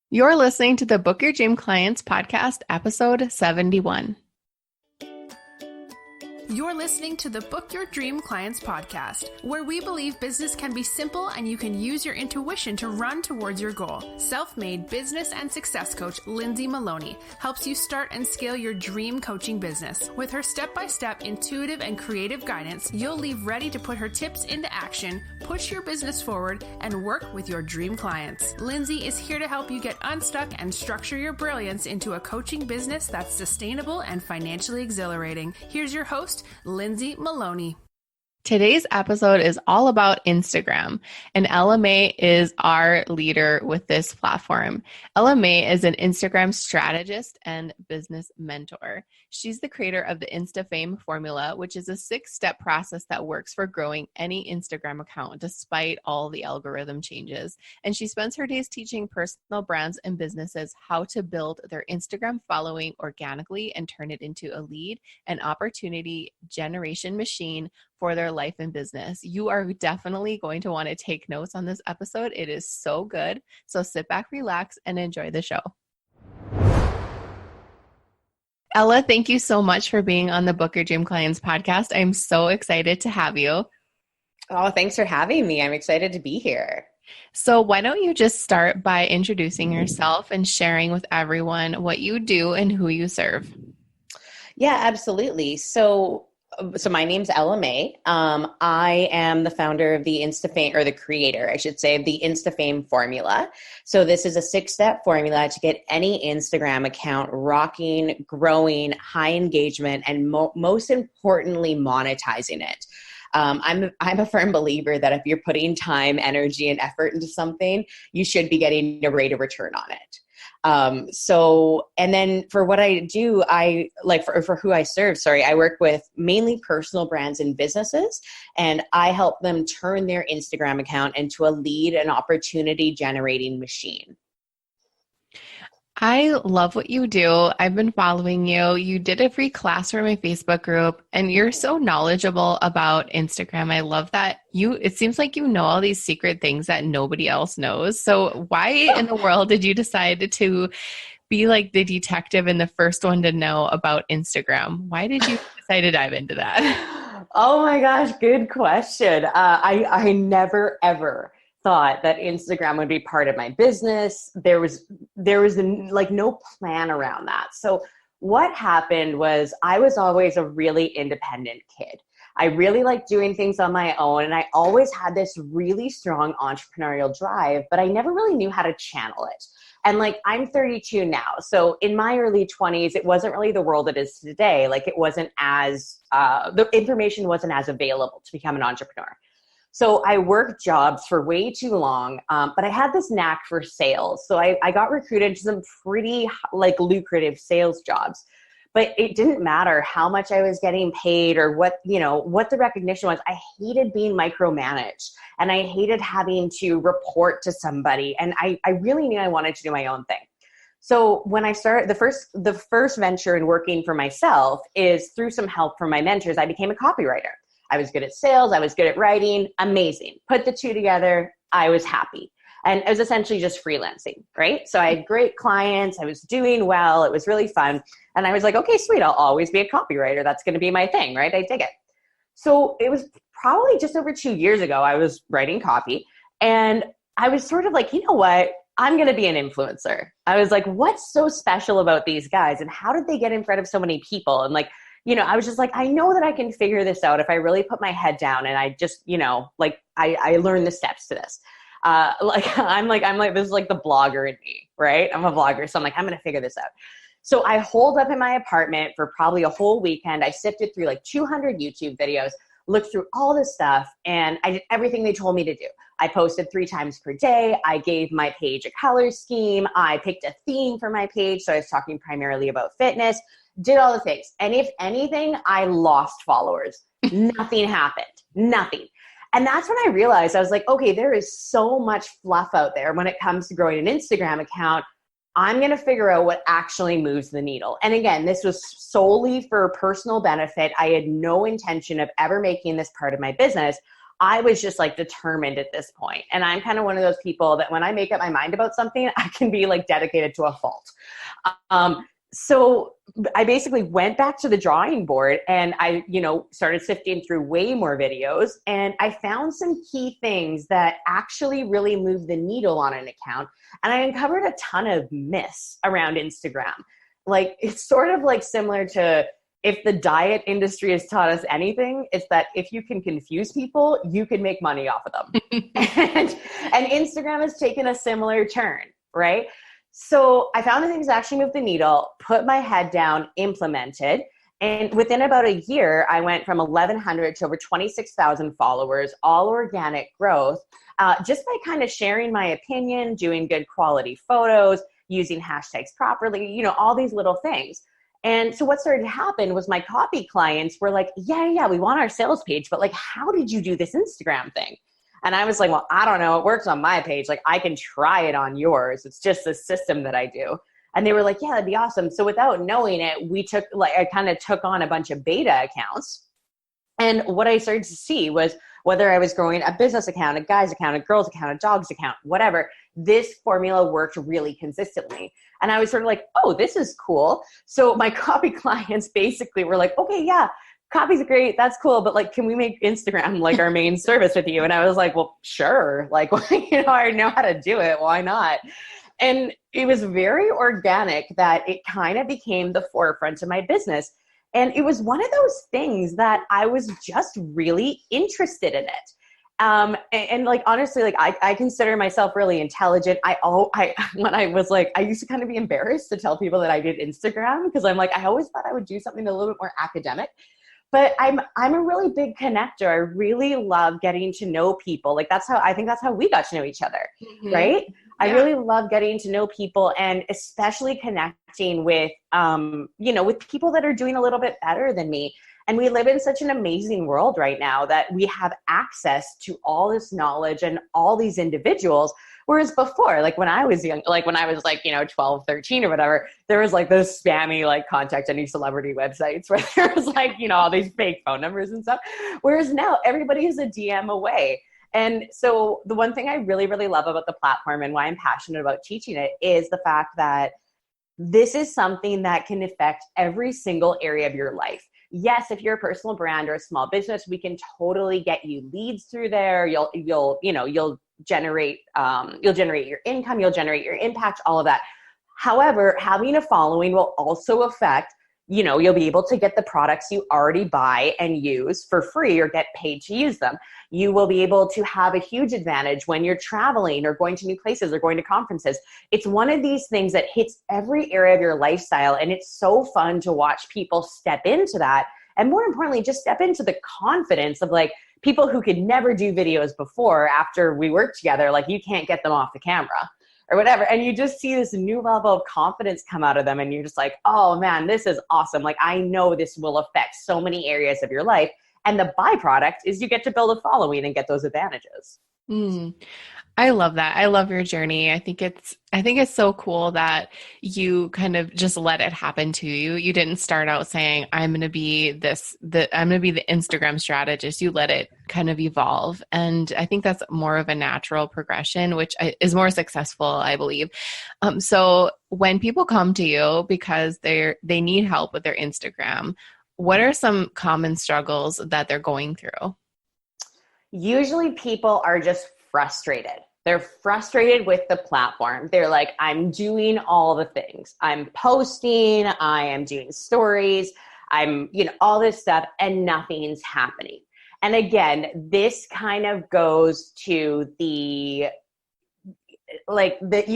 You're listening to the Book Your Dream Clients podcast, episode 71. You're listening to the Book Your Dream Clients podcast, where we believe business can be simple and you can use your intuition to run towards your goal. Self-made business and success coach Lindsay Maloney helps you start and scale your dream coaching business. With her step-by-step intuitive and creative guidance, you'll leave ready to put her tips into action, push your business forward, and work with your dream clients. Lindsay is here to help you get unstuck and structure your brilliance into a coaching business that's sustainable and financially exhilarating. Here's your host, Lindsay Maloney. Today's episode is all about Instagram, and Ella May is our leader with this platform. Ella May is an Instagram strategist and business mentor. She's the creator of the InstaFame formula, which is a 6-step process that works for growing any Instagram account despite all the algorithm changes. And she spends her days teaching personal brands and businesses how to build their Instagram following organically and turn it into a lead and opportunity generation machine for their life and business. You are definitely going to want to take notes on this episode. It is so good. So sit back, relax, and enjoy the show. Ella, thank you so much for being on the Book Your Dream Clients podcast. I'm so excited to have you. Oh, thanks for having me. I'm excited to be here. So why don't you just start by introducing yourself and sharing with everyone what you do and who you serve? Yeah, absolutely. So my name's Ella May. I am the founder of the InstaFame, or the creator, I should say, of the InstaFame formula. So this is a 6-step formula to get any Instagram account rocking, growing, high engagement, and most importantly, monetizing it. I'm a firm believer that if you're putting time, energy, and effort into something, you should be getting a rate of return on it. And then for what I do, for who I serve, I work with mainly personal brands and businesses, and I help them turn their Instagram account into a lead and opportunity generating machine. I love what you do. I've been following you. You did a free class for my Facebook group, and you're so knowledgeable about Instagram. I love that it seems like you know all these secret things that nobody else knows. So why in the world did you decide to be like the detective and the first one to know about Instagram? Why did you decide to dive into that? Oh my gosh, good question. I never, ever thought that Instagram would be part of my business. There was no plan around that. So what happened was I was always a really independent kid. I really liked doing things on my own, and I always had this really strong entrepreneurial drive, but I never really knew how to channel it. And I'm 32 now. So in my early 20s, it wasn't really the world it is today. It wasn't as, the information wasn't as available to become an entrepreneur. So I worked jobs for way too long, but I had this knack for sales. So I got recruited to some pretty lucrative sales jobs, but it didn't matter how much I was getting paid or what the recognition was. I hated being micromanaged, and I hated having to report to somebody. And I really knew I wanted to do my own thing. So when I started, the first venture in working for myself is through some help from my mentors. I became a copywriter. I was good at sales. I was good at writing. Amazing. Put the two together. I was happy. And it was essentially just freelancing, right? So I had great clients. I was doing well. It was really fun. And I was like, okay, sweet. I'll always be a copywriter. That's going to be my thing, right? I dig it. So it was probably just over 2 years ago, I was writing copy. And I was sort of like, you know what? I'm going to be an influencer. I was like, what's so special about these guys? And how did they get in front of so many people? And I was just like, I know that I can figure this out if I really put my head down and I just, I learned the steps to this. This is like the blogger in me, right? I'm a vlogger. So I'm like, I'm going to figure this out. So I holed up in my apartment for probably a whole weekend. I sifted through 200 YouTube videos, looked through all this stuff, and I did everything they told me to do. I posted 3 times per day. I gave my page a color scheme. I picked a theme for my page. So I was talking primarily about fitness. Did all the things. And if anything, I lost followers. Nothing happened. Nothing. And that's when I realized, I was like, okay, there is so much fluff out there when it comes to growing an Instagram account. I'm going to figure out what actually moves the needle. And again, this was solely for personal benefit. I had no intention of ever making this part of my business. I was just like determined at this point. And I'm kind of one of those people that when I make up my mind about something, I can be like dedicated to a fault. So I basically went back to the drawing board and I, started sifting through way more videos, and I found some key things that actually really moved the needle on an account. And I uncovered a ton of myths around Instagram. Like, it's sort of like similar to, if the diet industry has taught us anything, it's that if you can confuse people, you can make money off of them. and Instagram has taken a similar turn, right? So I found the things that actually moved the needle, put my head down, implemented. And within about a year, I went from 1,100 to over 26,000 followers, all organic growth, just by kind of sharing my opinion, doing good quality photos, using hashtags properly, all these little things. And so what started to happen was my copy clients were like, yeah, we want our sales page, but like, how did you do this Instagram thing? And I was like, well, I don't know. It works on my page. Like, I can try it on yours. It's just a system that I do. And they were like, yeah, that'd be awesome. So without knowing it, I kind of took on a bunch of beta accounts. And what I started to see was whether I was growing a business account, a guy's account, a girl's account, a dog's account, whatever, this formula worked really consistently. And I was sort of like, oh, this is cool. So my copy clients basically were like, okay, yeah, copy's great. That's cool. But like, can we make Instagram like our main service with you? And I was like, well, sure. Like, I know how to do it. Why not? And it was very organic that it kind of became the forefront of my business. And it was one of those things that I was just really interested in it. And like, honestly, like I consider myself really intelligent. When I was like, I used to kind of be embarrassed to tell people that I did Instagram, because I'm like, I always thought I would do something a little bit more academic. But I'm a really big connector. I really love getting to know people. Like, I think that's how we got to know each other, right? Yeah. I really love getting to know people, and especially connecting with, with people that are doing a little bit better than me. And we live in such an amazing world right now that we have access to all this knowledge and all these individuals. Whereas before, like when I was young, like when I was like, 12, 13 or whatever, there was like those spammy, like contact any celebrity websites where there was like, all these fake phone numbers and stuff. Whereas now everybody is a DM away. And so the one thing I really, really love about the platform and why I'm passionate about teaching it is the fact that this is something that can affect every single area of your life. Yes, if you're a personal brand or a small business, we can totally get you leads through there. You'll generate your income, you'll generate your impact, all of that. However, having a following will also affect, you'll be able to get the products you already buy and use for free or get paid to use them. You will be able to have a huge advantage when you're traveling or going to new places or going to conferences. It's one of these things that hits every area of your lifestyle, and it's so fun to watch people step into that. And more importantly, just step into the confidence of like people who could never do videos before. After we work together, like you can't get them off the camera or whatever. And you just see this new level of confidence come out of them. And you're just like, oh man, this is awesome. Like, I know this will affect so many areas of your life. And the byproduct is you get to build a following and get those advantages. I love that. I love your journey. I think it's so cool that you kind of just let it happen to you. You didn't start out saying, I'm going to be the Instagram strategist. You let it kind of evolve. And I think that's more of a natural progression, which is more successful, I believe. So when people come to you because they need help with their Instagram, what are some common struggles that they're going through? Usually people are just frustrated. They're frustrated with the platform. They're like, I'm doing all the things. I'm posting, I am doing stories, I'm, all this stuff, and nothing's happening. And again, this kind of goes to you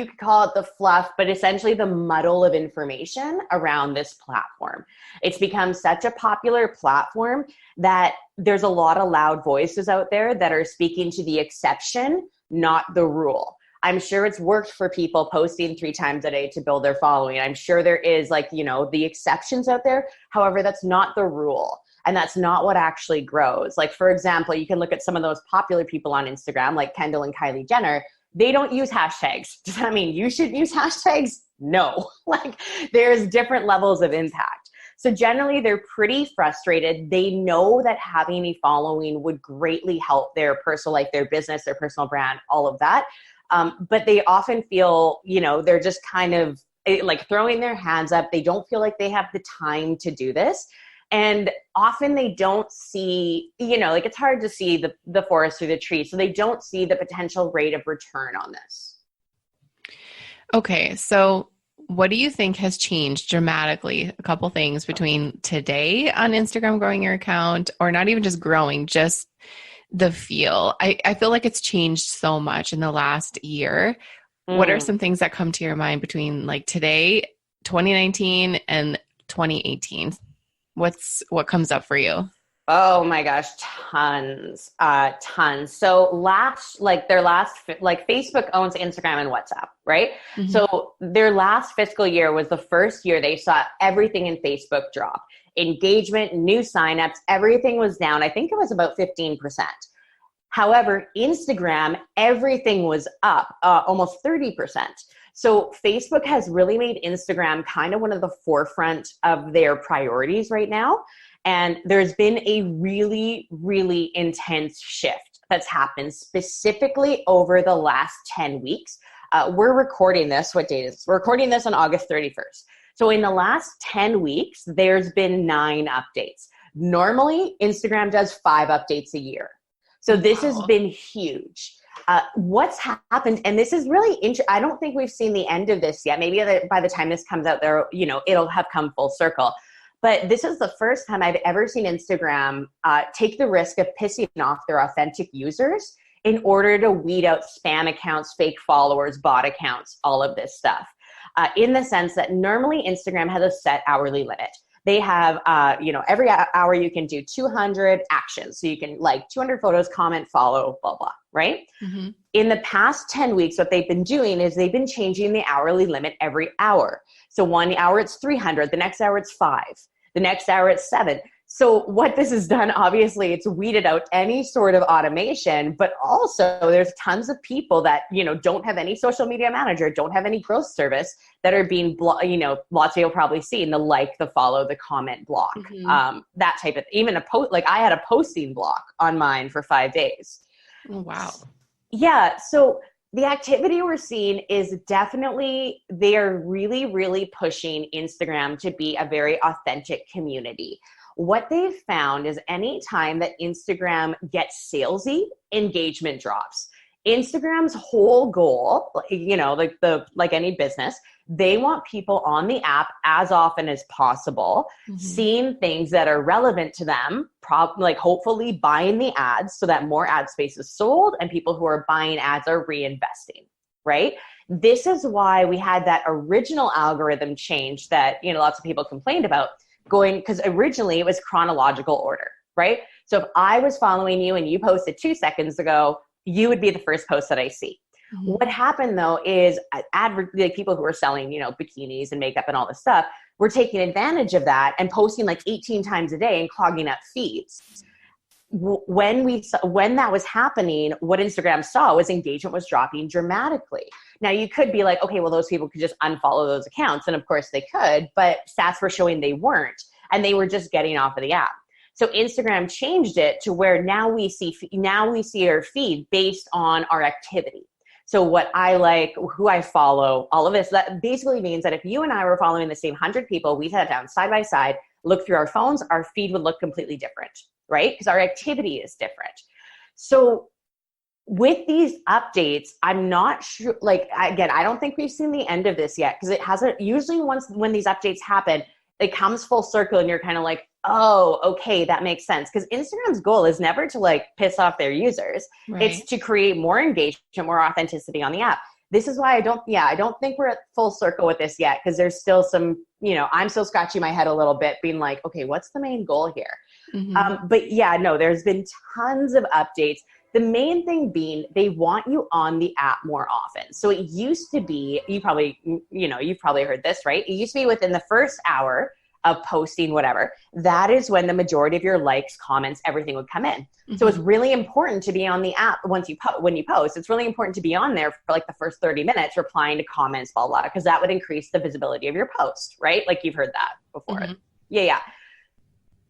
could call it the fluff, but essentially the muddle of information around this platform. It's become such a popular platform that there's a lot of loud voices out there that are speaking to the exception, not the rule. I'm sure it's worked for people posting 3 times a day to build their following. I'm sure there is the exceptions out there. However, that's not the rule. And that's not what actually grows. Like, for example, you can look at some of those popular people on Instagram, like Kendall and Kylie Jenner. They don't use hashtags. Does that mean you should use hashtags? No. There's different levels of impact. So generally they're pretty frustrated. They know that having a following would greatly help their personal life, their business, their personal brand, all of that. But they often feel, they're just kind of like throwing their hands up. They don't feel like they have the time to do this. And often they don't see, like it's hard to see the forest through the trees. So they don't see the potential rate of return on this. Okay. So what do you think has changed dramatically? A couple things between today on Instagram growing your account, or not even just growing, just the feel. I feel like it's changed so much in the last year. What are some things that come to your mind between like today, 2019 and 2018? What comes up for you? Oh my gosh, tons. So Facebook owns Instagram and WhatsApp, right? Mm-hmm. So their last fiscal year was the first year they saw everything in Facebook drop. Engagement, new signups, everything was down. I think it was about 15%. However, Instagram, everything was up, almost 30%. So Facebook has really made Instagram kind of one of the forefront of their priorities right now. And there's been a really, really intense shift that's happened specifically over the last 10 weeks. We're recording this. What date is this? We're recording this on August 31st. So in the last 10 weeks, there's been 9 updates. Normally, Instagram does 5 updates a year. So this has been huge. What's happened, and this is really interesting. I don't think we've seen the end of this yet. Maybe by the time this comes out, it'll have come full circle. But this is the first time I've ever seen Instagram take the risk of pissing off their authentic users in order to weed out spam accounts, fake followers, bot accounts, all of this stuff. In the sense that normally Instagram has a set hourly limit. They have, every hour you can do 200 actions. So you can like 200 photos, comment, follow, blah, blah, right? Mm-hmm. In the past 10 weeks, what they've been doing is they've been changing the hourly limit every hour. So 1 hour it's 300, the next hour it's 5, the next hour it's 7. So what this has done, obviously, it's weeded out any sort of automation, but also there's tons of people that, don't have any social media manager, don't have any growth service that are being, lots of people probably seen the like, the follow, the comment block, that type of, even a post, like I had a posting block on mine for 5 days. Oh, wow. Yeah. So the activity we're seeing is definitely, they are really, really pushing Instagram to be a very authentic community. What they've found is any time that Instagram gets salesy, engagement drops. Instagram's whole goal, like any business, they want people on the app as often as possible, seeing things that are relevant to them, hopefully buying the ads so that more ad space is sold and people who are buying ads are reinvesting, right? This is why we had that original algorithm change that, lots of people complained about, because originally it was chronological order, right? So if I was following you and you posted 2 seconds ago, you would be the first post that I see. Mm-hmm. What happened though is people who were selling, bikinis and makeup and all this stuff were taking advantage of that and posting like 18 times a day and clogging up feeds. When that was happening, what Instagram saw was engagement was dropping dramatically. Now you could be like, okay, well, those people could just unfollow those accounts. And of course they could, but stats were showing they weren't, and they were just getting off of the app. So Instagram changed it to where now we see our feed based on our activity. So what I like, who I follow, all of this, that basically means that if you and I were following the same 100 people, we sat down side by side, looked through our phones, our feed would look completely different, right? Because our activity is different. So with these updates, I'm not sure, again, I don't think we've seen the end of this yet, because it hasn't, usually when these updates happen, it comes full circle and you're kind of like, oh, okay, that makes sense. Because Instagram's goal is never to piss off their users. Right. It's to create more engagement, more authenticity on the app. This is why I don't think we're at full circle with this yet, because there's still some, I'm still scratching my head a little bit being like, okay, what's the main goal here? Mm-hmm. But yeah, no, there's been tons of updates. The main thing being they want you on the app more often. So it used to be, you've probably heard this, right? It used to be within the first hour of posting whatever, that is when the majority of your likes, comments, everything would come in. Mm-hmm. So it's really important to be on the app when you post. It's really important to be on there for the first 30 minutes replying to comments, blah, blah, because that would increase the visibility of your post, right? Like you've heard that before. Mm-hmm. Yeah.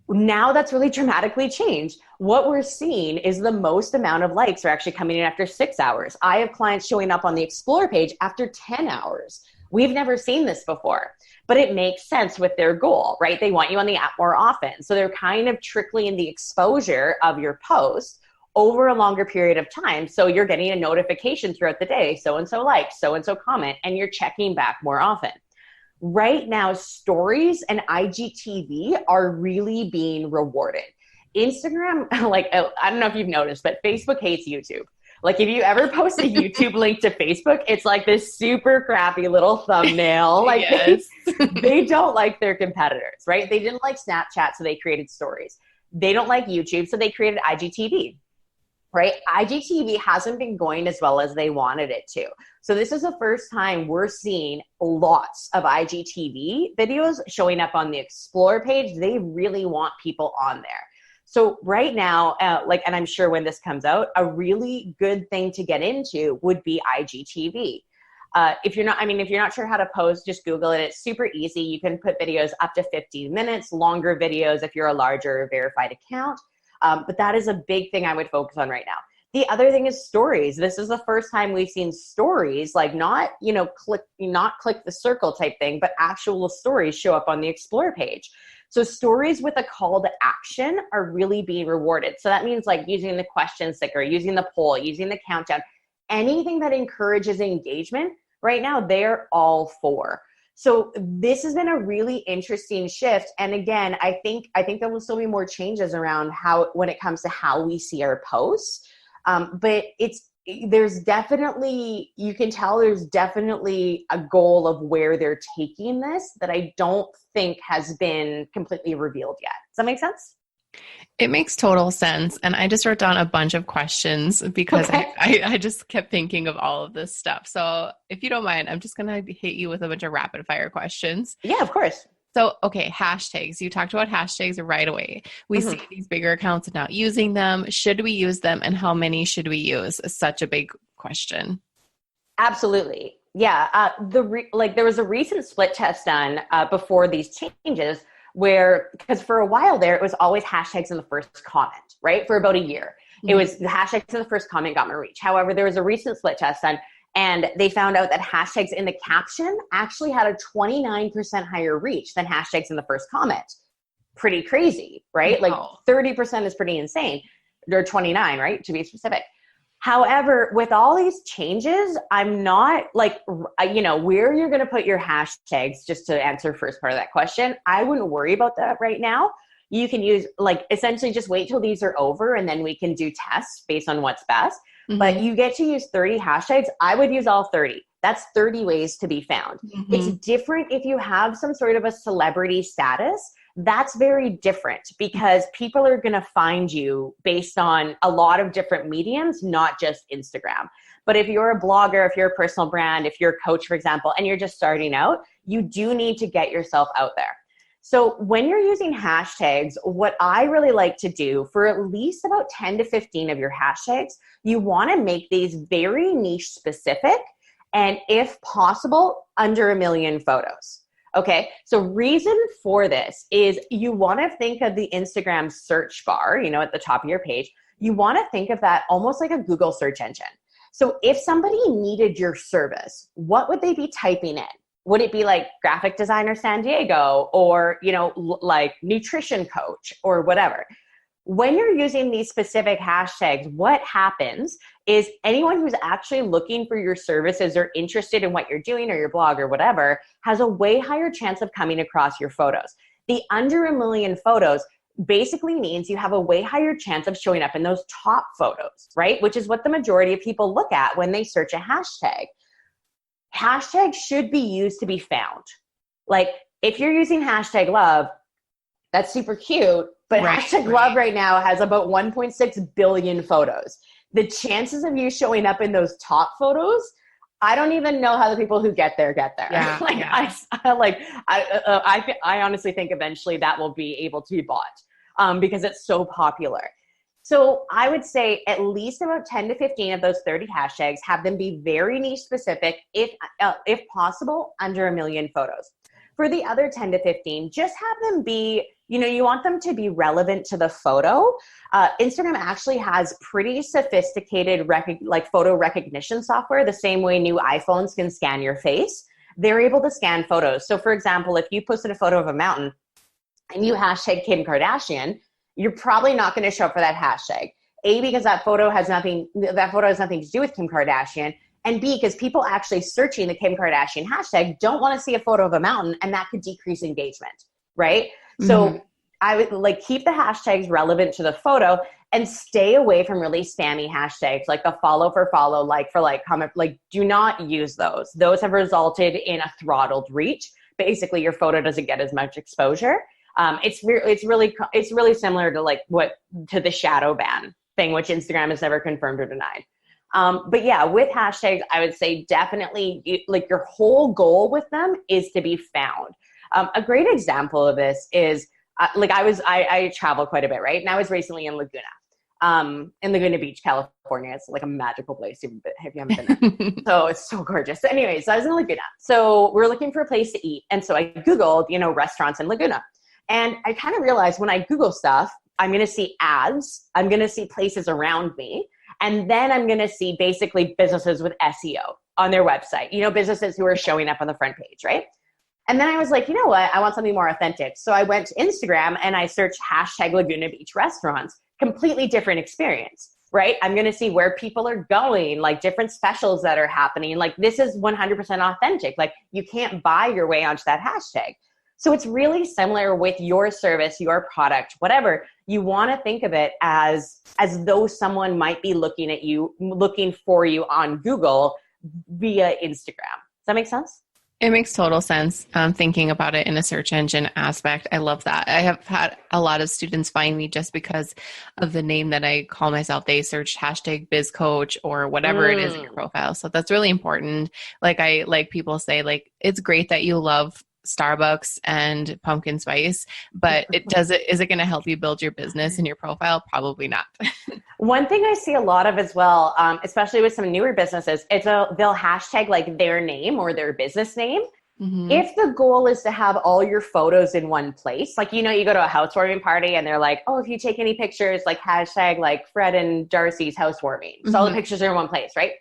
Now that's really dramatically changed. What we're seeing is the most amount of likes are actually coming in after 6 hours. I have clients showing up on the Explore page after 10 hours. We've never seen this before, but it makes sense with their goal, right? They want you on the app more often. So they're kind of trickling the exposure of your post over a longer period of time. So you're getting a notification throughout the day, so-and-so liked, so-and-so comment, and you're checking back more often. Right now, stories and IGTV are really being rewarded. Instagram, like, I don't know if you've noticed, but Facebook hates YouTube. Like, if you ever post a YouTube link to Facebook, it's like this super crappy little thumbnail. Like, yes. they don't like their competitors, right? They didn't like Snapchat, so they created stories. They don't like YouTube, so they created IGTV. Right? IGTV hasn't been going as well as they wanted it to. So this is the first time we're seeing lots of IGTV videos showing up on the Explore page. They really want people on there. So right now, and I'm sure when this comes out, a really good thing to get into would be IGTV. If you're not sure how to post, just Google it. It's super easy. You can put videos up to 15 minutes, longer videos if you're a larger verified account. But that is a big thing I would focus on right now. The other thing is stories. This is the first time we've seen stories, like not click the circle type thing, but actual stories show up on the Explore page. So stories with a call to action are really being rewarded. So that means like using the question sticker, using the poll, using the countdown, anything that encourages engagement. Right now, they're all for. So this has been a really interesting shift. And again, I think there will still be more changes around when it comes to how we see our posts. But there's definitely a goal of where they're taking this that I don't think has been completely revealed yet. Does that make sense? It makes total sense. And I just wrote down a bunch of questions because I just kept thinking of all of this stuff. So if you don't mind, I'm just going to hit you with a bunch of rapid fire questions. Yeah, of course. So, okay, hashtags. You talked about hashtags right away. We see these bigger accounts not using them. Should we use them, and how many should we use? Such a big question. Absolutely. Yeah. There was a recent split test done before these changes because for a while there, it was always hashtags in the first comment, right? For about a year. It was the hashtags in the first comment got more reach. However, there was a recent split test done, and they found out that hashtags in the caption actually had a 29% higher reach than hashtags in the first comment. Pretty crazy, right? Wow. Like 30% is pretty insane. Or 29, right? To be specific. However, with all these changes, I'm not like, where you're going to put your hashtags, just to answer first part of that question, I wouldn't worry about that right now. You can use essentially just wait till these are over and then we can do tests based on what's best. Mm-hmm. But you get to use 30 hashtags. I would use all 30. That's 30 ways to be found. Mm-hmm. It's different if you have some sort of a celebrity status. That's very different because people are going to find you based on a lot of different mediums, not just Instagram. But if you're a blogger, if you're a personal brand, if you're a coach, for example, and you're just starting out, you do need to get yourself out there. So when you're using hashtags, what I really like to do for at least about 10 to 15 of your hashtags, you want to make these very niche specific and if possible, under 1 million photos. Okay, so reason for this is you want to think of the Instagram search bar, at the top of your page. You want to think of that almost like a Google search engine. So if somebody needed your service, what would they be typing in? Would it be like graphic designer San Diego or, like nutrition coach or whatever? When you're using these specific hashtags, what happens is anyone who's actually looking for your services or interested in what you're doing or your blog or whatever has a way higher chance of coming across your photos. The under 1 million photos basically means you have a way higher chance of showing up in those top photos, right? Which is what the majority of people look at when they search a hashtag. Hashtags should be used to be found. Like if you're using hashtag love, that's super cute, but hashtag love right now has about 1.6 billion photos. The chances of you showing up in those top photos, I don't even know how the people who get there. Yeah, I honestly think eventually that will be able to be bought because it's so popular. So I would say at least about 10 to 15 of those 30 hashtags, have them be very niche specific, if possible, under 1 million photos. for the other 10 to 15, just have them be, you want them to be relevant to the photo. Instagram actually has pretty sophisticated photo recognition software, the same way new iPhones can scan your face. They're able to scan photos. So for example, if you posted a photo of a mountain and you hashtag Kim Kardashian, you're probably not going to show up for that hashtag. A, because that photo has nothing to do with Kim Kardashian. And B, because people actually searching the Kim Kardashian hashtag don't want to see a photo of a mountain, and that could decrease engagement, right? Mm-hmm. So I would keep the hashtags relevant to the photo and stay away from really spammy hashtags like the follow for follow, like for like, comment, do not use those. Those have resulted in a throttled reach. Basically, your photo doesn't get as much exposure. It's really similar to the shadow ban thing, which Instagram has never confirmed or denied. But yeah, with hashtags, I would say definitely your whole goal with them is to be found. A great example of this is I travel quite a bit, right? And I was recently in Laguna Beach, California. It's like a magical place if you haven't been there. So it's so gorgeous. So anyways, I was in Laguna. So we're looking for a place to eat. And so I Googled, restaurants in Laguna. And I kind of realized when I Google stuff, I'm going to see ads. I'm going to see places around me. And then I'm going to see basically businesses with SEO on their website, businesses who are showing up on the front page, right? And then I was like, you know what? I want something more authentic. So I went to Instagram and I searched hashtag Laguna Beach restaurants, completely different experience, right? I'm going to see where people are going, different specials that are happening. This is 100% authentic. You can't buy your way onto that hashtag. So it's really similar with your service, your product, whatever. You want to think of it as though someone might be looking for you on Google via Instagram. Does that make sense? It makes total sense. Thinking about it in a search engine aspect. I love that. I have had a lot of students find me just because of the name that I call myself. They search hashtag BizCoach or whatever it is in your profile. So that's really important. People say, it's great that you love Starbucks and pumpkin spice, but is it going to help you build your business and your profile? Probably not. One thing I see a lot of as well, especially with some newer businesses, is they'll hashtag their name or their business name. Mm-hmm. If the goal is to have all your photos in one place, you go to a housewarming party and they're like, oh, if you take any pictures, hashtag Fred and Darcy's housewarming. So all the pictures are in one place, right?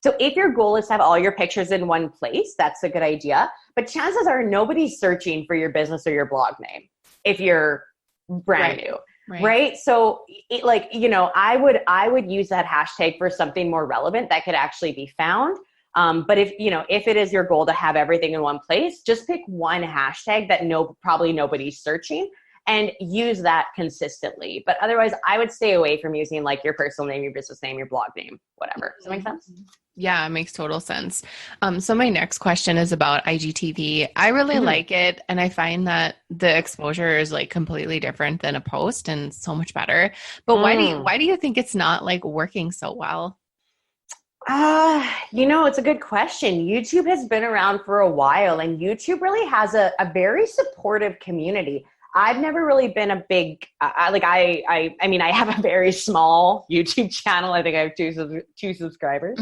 So if your goal is to have all your pictures in one place, that's a good idea. But chances are nobody's searching for your business or your blog name if you're brand new, right? So I would use that hashtag for something more relevant that could actually be found. But if it is your goal to have everything in one place, just pick one hashtag that probably nobody's searching and use that consistently. But otherwise, I would stay away from using your personal name, your business name, your blog name, whatever. Does that make sense? Yeah, it makes total sense. So my next question is about IGTV. I really like it. And I find that the exposure is completely different than a post and so much better. But why do you think it's not working so well? It's a good question. YouTube has been around for a while and YouTube really has a very supportive community. I've never really been a big, I have a very small YouTube channel. I think I have two subscribers,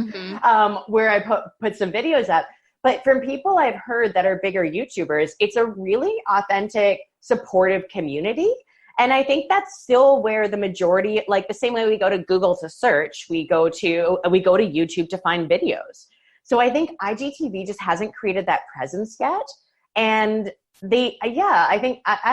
where I put some videos up. But from people I've heard that are bigger YouTubers, it's a really authentic, supportive community. And I think that's still where the majority, the same way we go to Google to search, we go to YouTube to find videos. So I think IGTV just hasn't created that presence yet. And I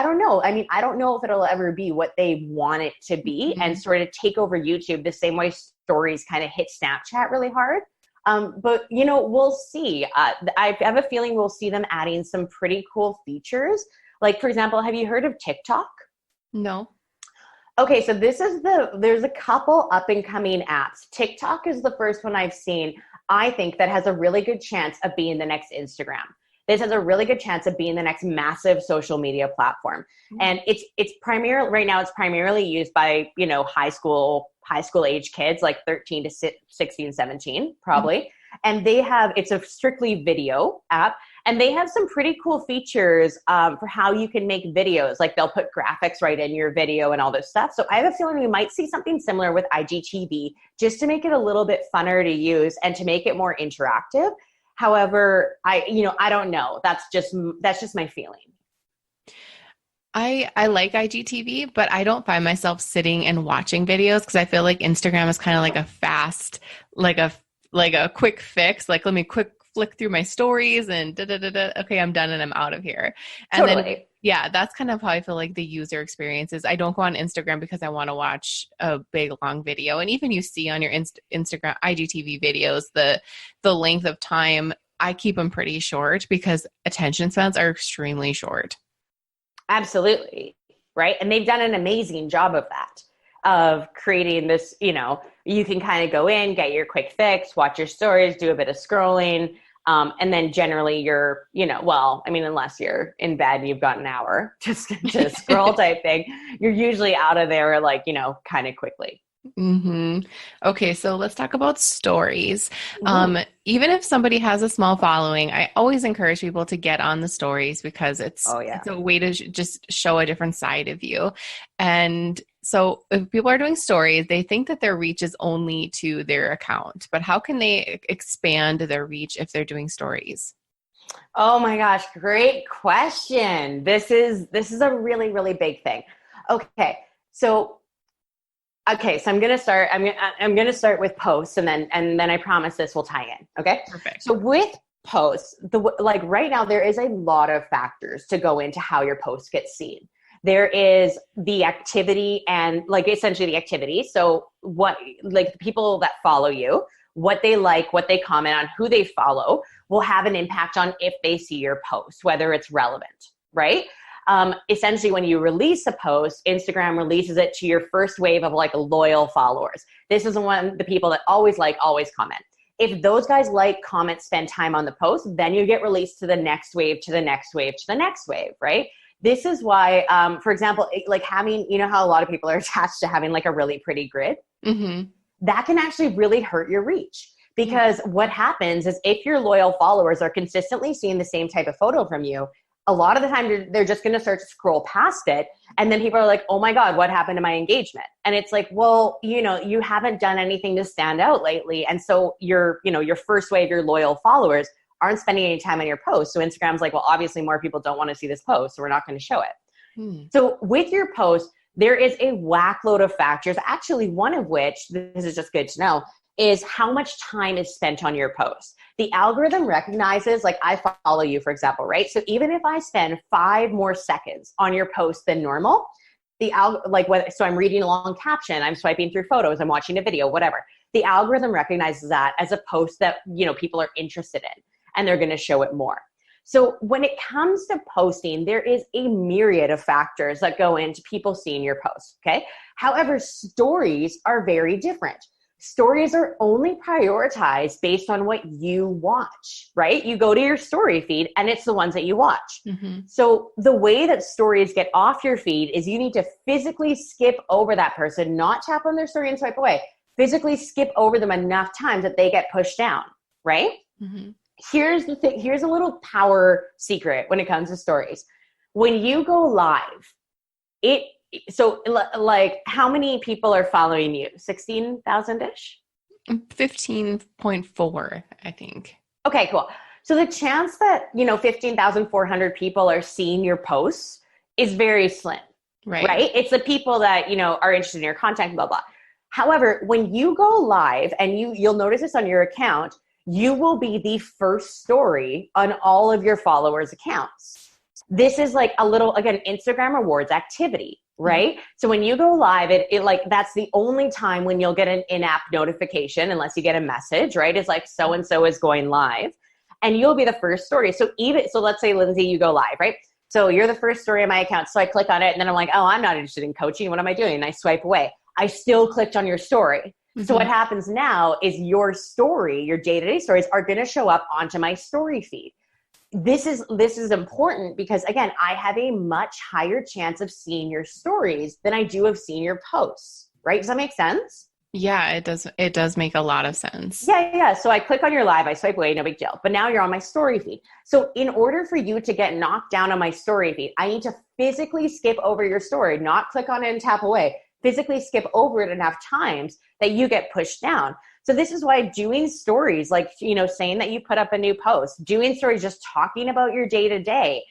don't know. I don't know if it'll ever be what they want it to be and sort of take over YouTube the same way stories kind of hit Snapchat really hard. But we'll see. I have a feeling we'll see them adding some pretty cool features. For example, have you heard of TikTok? No. Okay, so there's a couple up and coming apps. TikTok is the first one I've seen, I think, that has a really good chance of being the next Instagram. This has a really good chance of being the next massive social media platform. And it's primarily used by, high school age kids, 13 to 16, 17, probably. And it's a strictly video app. And they have some pretty cool features for how you can make videos. They'll put graphics right in your video and all this stuff. So I have a feeling we might see something similar with IGTV just to make it a little bit funner to use and to make it more interactive. However, I don't know. That's just my feeling. I like IGTV, but I don't find myself sitting and watching videos because I feel like Instagram is kind of like a fast, like a quick fix. Like, let me quick flick through my stories and da da da da. Okay, I'm done and I'm out of here. And Totally. then, yeah, that's kind of how I feel like the user experience is. I don't go on Instagram because I want to watch a big long video. And even you see on your Instagram IGTV videos, the length of time, I keep them pretty short because attention spans are extremely short. Absolutely. Right. And they've done an amazing job of that, of creating this, you can kind of go in, get your quick fix, watch your stories, do a bit of scrolling. And then generally you're, unless you're in bed and you've got an hour just to scroll type thing, you're usually out of there kind of quickly. Mm-hmm. Okay, so let's talk about stories. Mm-hmm. Even if somebody has a small following, I always encourage people to get on the stories because it's a way to just show a different side of you. And so if people are doing stories, they think that their reach is only to their account, but how can they expand their reach if they're doing stories? Oh my gosh, great question. This is a really, really big thing. So I'm gonna start. I'm gonna start with posts, and then I promise this will tie in. Okay. Perfect. So with posts, right now there is a lot of factors to go into how your post gets seen. There is the activity and essentially the activity. So what the people that follow you, what they like, what they comment on, who they follow will have an impact on if they see your post, whether it's relevant, right? Essentially, when you release a post, Instagram releases it to your first wave of loyal followers. This is the people that always comment. If those guys comment, spend time on the post, then you get released to the next wave, to the next wave, to the next wave, right? This is why, for example, having, how a lot of people are attached to having a really pretty grid, mm-hmm. that can actually really hurt your reach. Because what happens is if your loyal followers are consistently seeing the same type of photo from you, a lot of the time they're just going to start to scroll past it. And then people are like, oh my God, what happened to my engagement? And it's like, well, you haven't done anything to stand out lately. And so your first wave, your loyal followers aren't spending any time on your post. So Instagram's like, well, obviously more people don't want to see this post, so we're not going to show it. So with your post, there is a whack load of factors, actually one of which, this is just good to know, is how much time is spent on your post. The algorithm recognizes, I follow you, for example, right? So even if I spend 5 more seconds on your post than normal, so I'm reading a long caption, I'm swiping through photos, I'm watching a video, whatever. The algorithm recognizes that as a post that, people are interested in, and they're going to show it more. So when it comes to posting, there is a myriad of factors that go into people seeing your post, okay? However, stories are very different. Stories are only prioritized based on what you watch, right? You go to your story feed and it's the ones that you watch. Mm-hmm. So the way that stories get off your feed is you need to physically skip over that person, not tap on their story and swipe away, physically skip over them enough times that they get pushed down, right? Mm-hmm. Here's the thing. Here's a little power secret when it comes to stories. When you go live, how many people are following you? 16,000-ish? 15.4, I think. Okay, cool. So the chance that, 15,400 people are seeing your posts is very slim, right? It's the people that, are interested in your content, blah, blah. However, when you go live, and you'll notice this on your account, you will be the first story on all of your followers' accounts. This is a little, again, Instagram rewards activity, right? Mm-hmm. So when you go live, it that's the only time when you'll get an in-app notification, unless you get a message, right? It's so-and-so is going live, and you'll be the first story. So let's say, Lindsay, you go live, right? So you're the first story on my account. So I click on it, and then I'm like, oh, I'm not interested in coaching. What am I doing? And I swipe away. I still clicked on your story. Mm-hmm. So what happens now is your story, your day-to-day stories are going to show up onto my story feed. This is important because, again, I have a much higher chance of seeing your stories than I do of seeing your posts, right? Does that make sense? Yeah, it does. It does make a lot of sense. Yeah. So I click on your live, I swipe away, no big deal. But now you're on my story feed. So in order for you to get knocked down on my story feed, I need to physically skip over your story, not click on it and tap away. Physically skip over it enough times that you get pushed down. So this is why doing stories, like, saying that you put up a new post, doing stories, just talking about your day to day,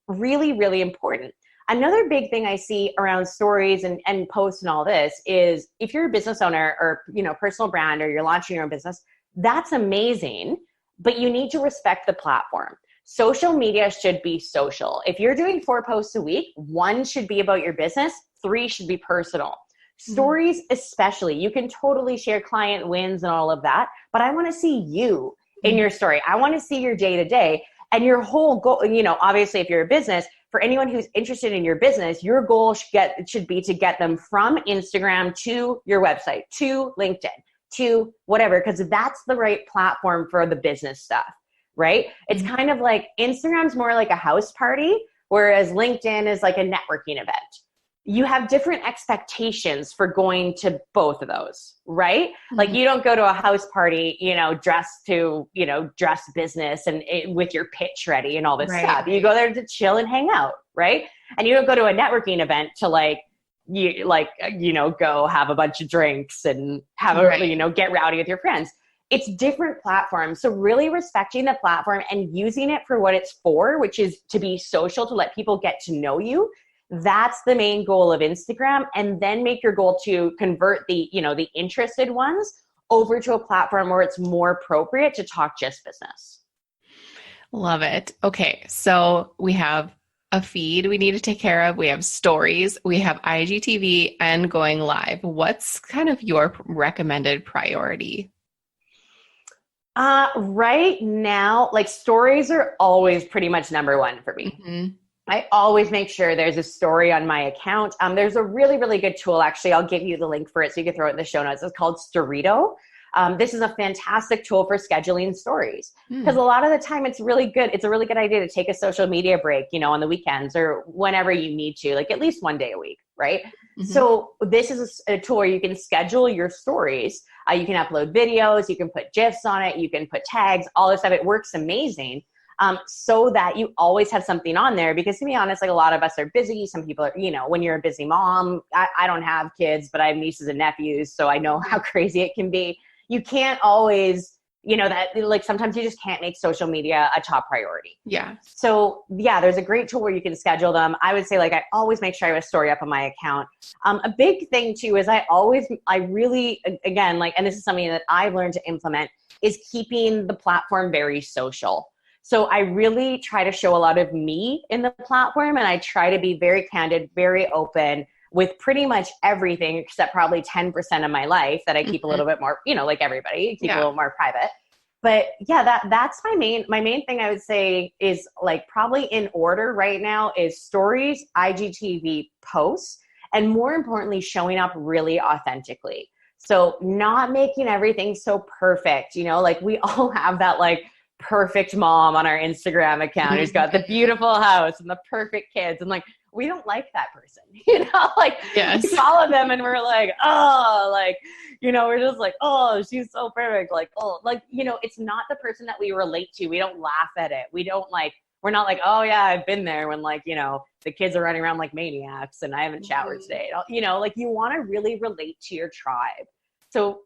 really, really important. Another big thing I see around stories and posts and all this is if you're a business owner or, personal brand, or you're launching your own business, that's amazing, but you need to respect the platform. Social media should be social. If you're doing 4 posts a week, 1 should be about your business, 3 should be personal. Stories especially, you can totally share client wins and all of that, but I want to see you in your story. I want to see your day to day and your whole goal. Obviously if you're a business, for anyone who's interested in your business, your goal should be to get them from Instagram to your website, to LinkedIn, to whatever, because that's the right platform for the business stuff, right? It's kind of like Instagram's more like a house party, whereas LinkedIn is like a networking event. You have different expectations for going to both of those, right? Like you don't go to a house party, dress business and with your pitch ready and all this stuff. You go there to chill and hang out, right? And you don't go to a networking event to go have a bunch of drinks and get rowdy with your friends. It's different platforms. So really respecting the platform and using it for what it's for, which is to be social, to let people get to know you. That's the main goal of Instagram. And then make your goal to convert the interested ones over to a platform where it's more appropriate to talk just business. Love it. Okay. So we have a feed we need to take care of. We have stories, we have IGTV, and going live. What's kind of your recommended priority? Right now, stories are always pretty much number 1 for me. I always make sure there's a story on my account. There's a really, really good tool. Actually, I'll give you the link for it so you can throw it in the show notes. It's called Storrito. This is a fantastic tool for scheduling stories because a lot of the time it's really good. It's a really good idea to take a social media break, on the weekends or whenever you need to, like at least 1 day a week, right? So this is a tool where you can schedule your stories. You can upload videos, you can put GIFs on it, you can put tags, all this stuff. It works amazing. So that you always have something on there, because to be honest, a lot of us are busy. Some people are, when you're a busy mom, I don't have kids, but I have nieces and nephews. So I know how crazy it can be. You can't always, sometimes you just can't make social media a top priority. Yeah. So there's a great tool where you can schedule them. I would say I always make sure I have a story up on my account. A big thing too is I really, again, and this is something that I've learned to implement, is keeping the platform very social. So I really try to show a lot of me in the platform, and I try to be very candid, very open with pretty much everything except probably 10% of my life that I keep a little bit more, like everybody, keep a little more private. But that's my main thing I would say is probably in order right now is stories, IGTV, posts, and more importantly, showing up really authentically. So not making everything so perfect, we all have that perfect mom on our Instagram account who's got the beautiful house and the perfect kids. And we don't like that person, yes. We follow them and we're we're just oh, she's so perfect. It's not the person that we relate to. We don't laugh at it. We don't we're not oh yeah, I've been there when the kids are running around like maniacs and I haven't showered today. You want to really relate to your tribe. So,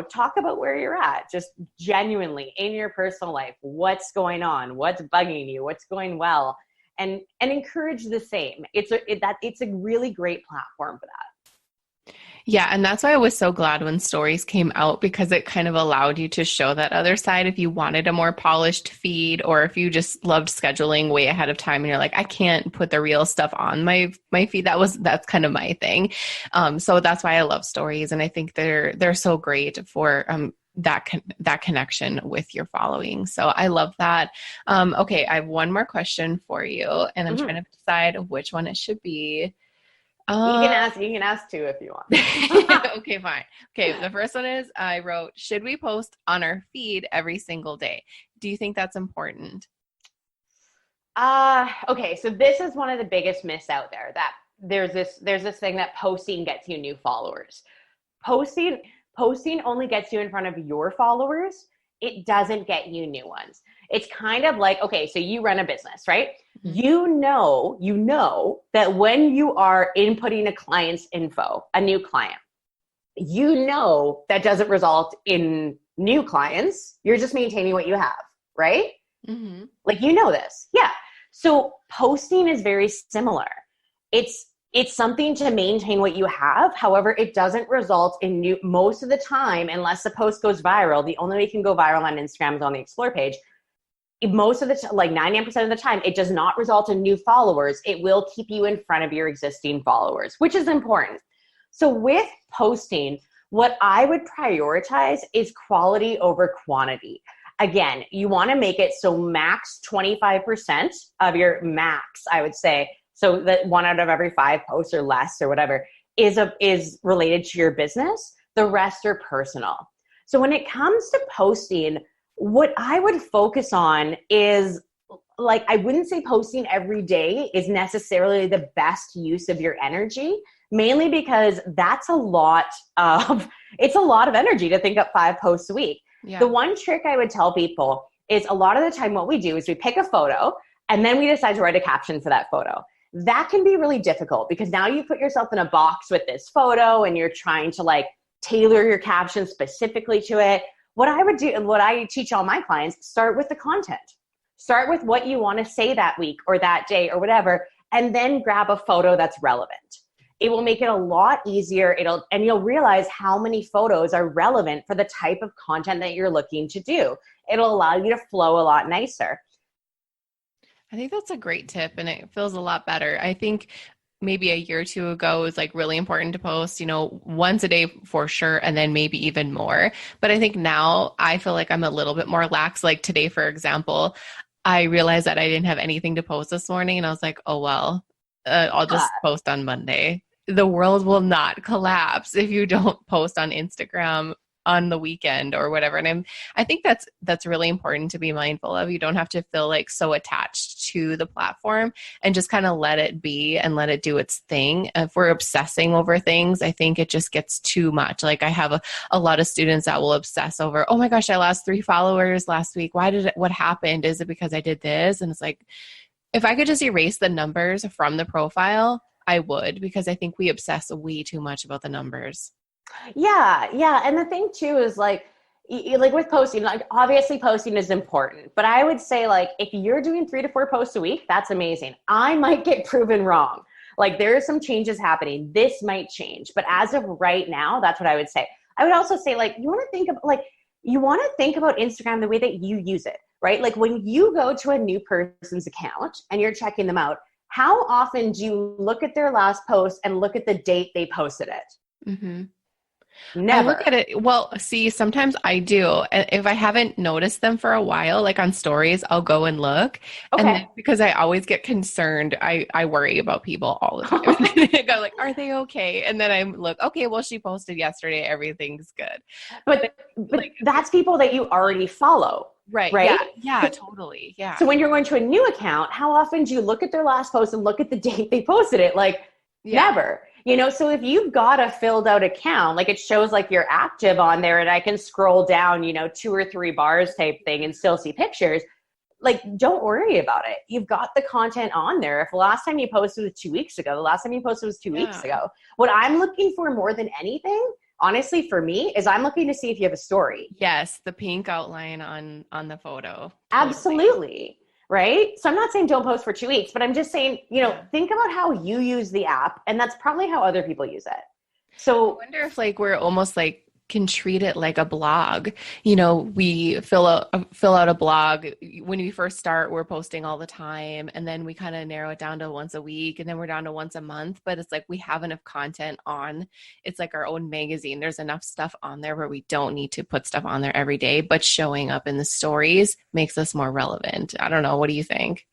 talk about where you're at, just genuinely in your personal life, what's going on, what's bugging you, what's going well, and encourage the same. It's a really great platform for that. Yeah. And that's why I was so glad when stories came out, because it kind of allowed you to show that other side if you wanted a more polished feed, or if you just loved scheduling way ahead of time and you're I can't put the real stuff on my feed. That's kind of my thing. So that's why I love stories. And I think they're so great for, that connection with your following. So I love that. Okay. I have one more question for you, and I'm trying to decide which one it should be. You can ask 2 if you want. Okay, fine. Okay, the first one is I wrote, should we post on our feed every single day? Do you think that's important? Okay, so this is one of the biggest myths out there, that there's this thing that posting gets you new followers. Posting only gets you in front of your followers. It doesn't get you new ones. It's kind of okay, so you run a business, right? You know that when you are inputting a client's info, a new client, that doesn't result in new clients. You're just maintaining what you have, right? Mm-hmm. Like, this. Yeah. So posting is very similar. It's something to maintain what you have. However, it doesn't result in new, most of the time, unless the post goes viral. The only way it can go viral on Instagram is on the explore page. Most of the like 99% of the time, it does not result in new followers. It will keep you in front of your existing followers, which is important. So with posting, what I would prioritize is quality over quantity. Again, you want to make it so max 25% of your max, I would say, so that 1 out of every 5 posts or less or whatever is related to your business. The rest are personal. So when it comes to posting, what I would focus on is, like, I wouldn't say posting every day is necessarily the best use of your energy, mainly because it's a lot of energy to think up 5 posts a week. Yeah. The one trick I would tell people is, a lot of the time what we do is we pick a photo and then we decide to write a caption for that photo. That can be really difficult because now you put yourself in a box with this photo and you're trying to like tailor your caption specifically to it. What I would do, and what I teach all my clients, start with the content. Start with what you want to say that week or that day or whatever, and then grab a photo that's relevant. It will make it a lot easier. And you'll realize how many photos are relevant for the type of content that you're looking to do. It'll allow you to flow a lot nicer. I think that's a great tip, and it feels a lot better. I think maybe a year or two ago, it was like really important to post, once a day for sure, and then maybe even more. But I think now I feel like I'm a little bit more lax. Like today, for example, I realized that I didn't have anything to post this morning, and I was like, oh, well, I'll just post on Monday. The world will not collapse if you don't post on Instagram on the weekend or whatever. And I think that's really important to be mindful of. You don't have to feel like so attached to the platform, and just kind of let it be and let it do its thing. If we're obsessing over things, I think it just gets too much. Like I have a lot of students that will obsess over, oh my gosh, I lost 3 followers last week. What happened? Is it because I did this? And it's like, if I could just erase the numbers from the profile, I would, because I think we obsess way too much about the numbers. Yeah. And the thing too is like with posting, like obviously posting is important, but I would say like if you're doing 3 to 4 posts a week, that's amazing. I might get proven wrong. Like there are some changes happening. This might change, but as of right now, that's what I would say. I would also say like, you want to think about Instagram the way that you use it, right? Like when you go to a new person's account and you're checking them out, how often do you look at their last post and look at the date they posted it? Mm-hmm. Never. I look at it. Well, see, sometimes I do. If I haven't noticed them for a while, like on stories, I'll go and look. Okay. And then, because I always get concerned, I worry about people all the time. I go like, are they okay? And then I look, okay, well, she posted yesterday. Everything's good. But like, that's people that you already follow. Right. Yeah, totally. Yeah. So when you're going to a new account, how often do you look at their last post and look at the date they posted it? Like never. So if you've got a filled out account, like it shows like you're active on there and I can scroll down, 2 or 3 bars type thing and still see pictures, like don't worry about it. You've got the content on there. If the last time you posted was 2 weeks ago, the last time you posted was 2 weeks ago. What I'm looking for more than anything, honestly, for me, is I'm looking to see if you have a story. Yes, the pink outline on the photo. Absolutely. Right? So I'm not saying don't post for 2 weeks, but I'm just saying, think about how you use the app, and that's probably how other people use it. So I wonder if like we're almost like can treat it like a blog. We fill out a blog. When we first start, we're posting all the time, and then we kind of narrow it down to once a week, and then we're down to once a month. But it's like we have enough content on. It's like our own magazine. There's enough stuff on there where we don't need to put stuff on there every day, but showing up in the stories makes us more relevant. I don't know. What do you think?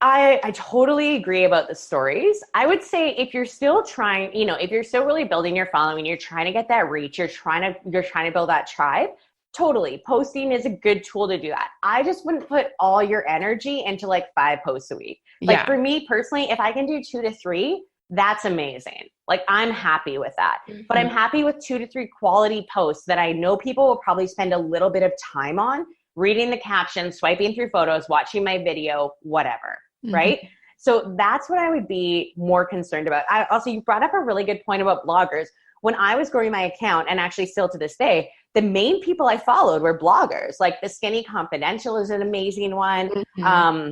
I totally agree about the stories. I would say if you're still trying, if you're still really building your following, you're trying to get that reach, you're trying to build that tribe, totally. Posting is a good tool to do that. I just wouldn't put all your energy into like 5 posts a week. Like for me personally, if I can do 2 to 3, that's amazing. Like I'm happy with that, but I'm happy with 2 to 3 quality posts that I know people will probably spend a little bit of time on, reading the captions, swiping through photos, watching my video, whatever. Right? So that's what I would be more concerned about. Also, you brought up a really good point about bloggers. when I was growing my account, and actually still to this day, the main people I followed were bloggers. Like the Skinny Confidential is an amazing one. Mm-hmm.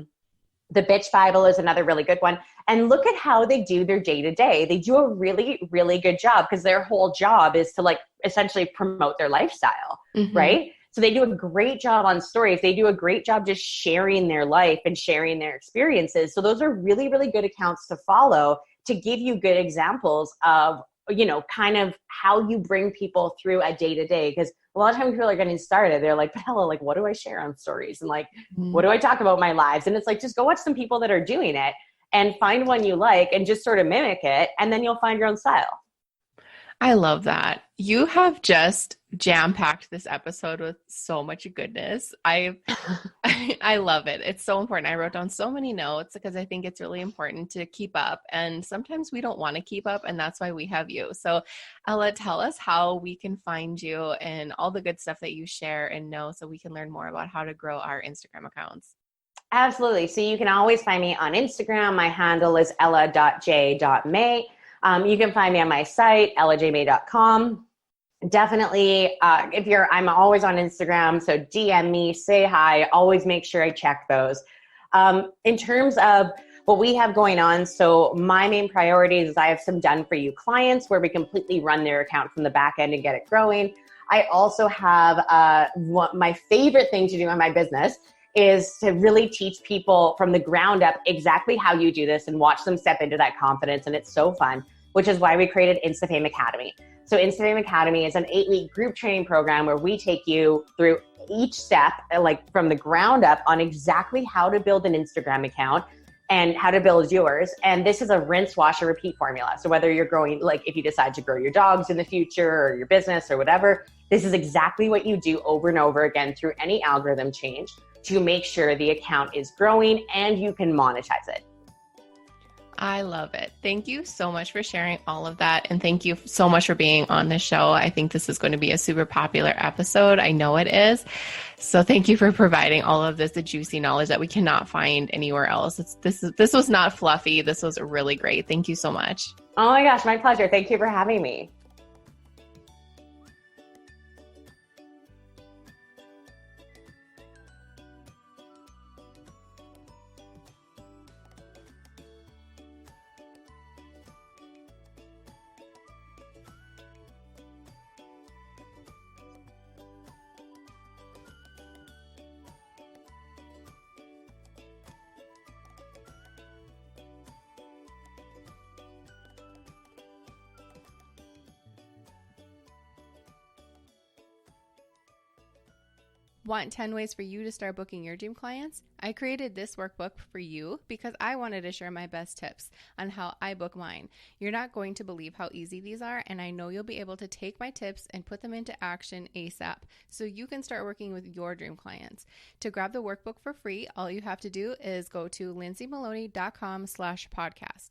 The Bitch Bible is another really good one. And look at how they do their day-to-day. They do a really, really good job because their whole job is to like essentially promote their lifestyle, Mm-hmm. right? So they do a great job on stories. They do a great job just sharing their life and sharing their experiences. So those are really, really good accounts to follow to give you good examples of, you know, kind of how you bring people through a day-to-day. Because a lot of times people are getting started. They're like, Bella, like, what do I share on stories? And like, what do I talk about my lives? And it's like, just go watch some people that are doing it and find one you like and just sort of mimic it. And then you'll find your own style. I love that. You have just jam-packed this episode with so much goodness. I love it. It's so important. I wrote down so many notes because I think it's really important to keep up. And sometimes we don't want to keep up, and that's why we have you. So Ella, tell us how we can find you and all the good stuff that you share and know so we can learn more about how to grow our Instagram accounts. Absolutely. So you can always find me on Instagram. My handle is ella.j.may. You can find me on my site, ellajmay.com. Definitely, I'm always on Instagram, so DM me, say hi, always make sure I check those. In terms of what we have going on, so my main priority is I have some done for you clients where we completely run their account from the back end and get it growing. I also have my favorite thing to do in my business is to really teach people from the ground up exactly how you do this and watch them step into that confidence. And it's so fun, which is why we created InstaFame Academy. So InstaFame Academy is an 8-week group training program where we take you through each step, like from the ground up on exactly how to build an Instagram account and how to build yours. And this is a rinse, wash, and repeat formula. So whether you're growing, like if you decide to grow your dogs in the future or your business or whatever, this is exactly what you do over and over again through any algorithm change to make sure the account is growing and you can monetize it. I love it. Thank you so much for sharing all of that. And thank you so much for being on the show. I think this is going to be a super popular episode. I know it is. So thank you for providing all of this, the juicy knowledge that we cannot find anywhere else. This was not fluffy. This was really great. Thank you so much. Oh my gosh, my pleasure. Thank you for having me. Want 10 ways for you to start booking your dream clients? I created this workbook for you because I wanted to share my best tips on how I book mine. You're not going to believe how easy these are, and I know you'll be able to take my tips and put them into action ASAP so you can start working with your dream clients. To grab the workbook for free, all you have to do is go to lindsaymaloney.com/podcast.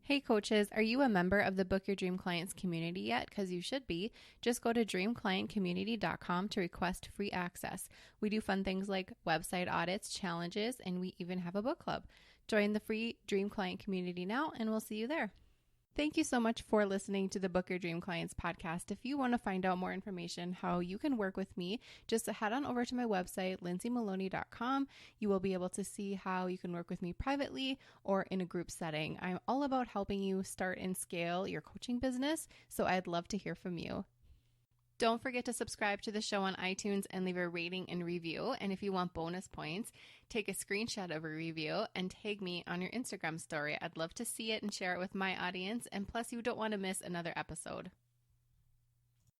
Hey coaches, are you a member of the Book Your Dream Clients community yet? Because you should be. Just go to dreamclientcommunity.com to request free access. We do fun things like website audits, challenges, and we even have a book club. Join the free Dream Client community now, and we'll see you there. Thank you so much for listening to the Book Your Dream Clients podcast. If you want to find out more information how you can work with me, just head on over to my website, lindsaymaloney.com. You will be able to see how you can work with me privately or in a group setting. I'm all about helping you start and scale your coaching business, so I'd love to hear from you. Don't forget to subscribe to the show on iTunes and leave a rating and review. And if you want bonus points, take a screenshot of a review and tag me on your Instagram story. I'd love to see it and share it with my audience. And plus, you don't want to miss another episode.